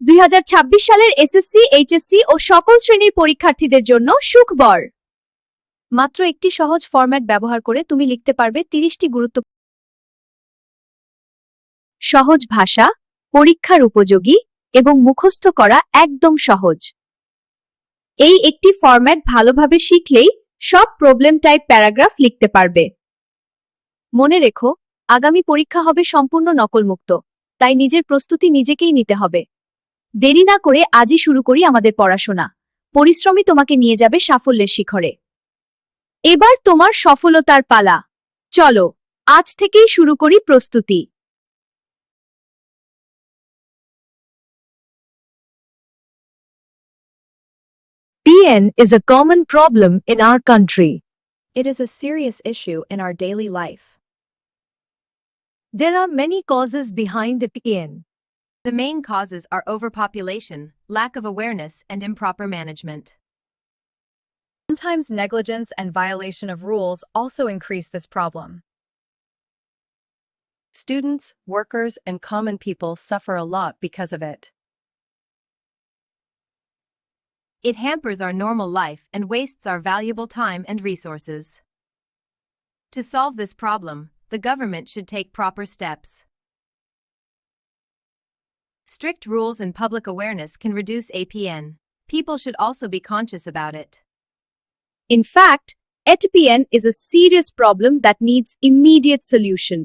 2026 সালের SSC, HSC ও সকল শ্রেণীর পরীক্ষার্থীদের জন্য সুখবর। মাত্র একটি সহজ ফরম্যাট ব্যবহার করে তুমি লিখতে পারবে 30টি সহজ ভাষা, পরীক্ষার উপযোগী এবং মুখস্থ করা একদম সহজ। এই একটি ফরম্যাট ভালোভাবে শিখলেই সব প্রবলেম টাইপ প্যারাগ্রাফ লিখতে পারবে। মনে রেখো, আগামী পরীক্ষা হবে সম্পূর্ণ নকলমুক্ত, তাই নিজের প্রস্তুতি নিজেকেই নিতে হবে। দেরি না করে আজই শুরু করি আমাদের পড়াশোনা। পরিশ্রমই তোমাকে নিয়ে যাবে সাফল্যের শিখরে। এবার তোমার সফলতার পালা। চলো, আজ থেকেই শুরু করি প্রস্তুতি। PN is a common problem in our country. It is a serious issue in our daily life. There are many causes behind the PN. The main causes are overpopulation, lack of awareness, and improper management. Sometimes negligence and violation of rules also increase this problem. Students, workers, and common people suffer a lot because of it. It hampers our normal life and wastes our valuable time and resources. To solve this problem, the government should take proper steps. Strict rules and public awareness can reduce APN. People should also be conscious about it. In fact, APN is a serious problem that needs immediate solution.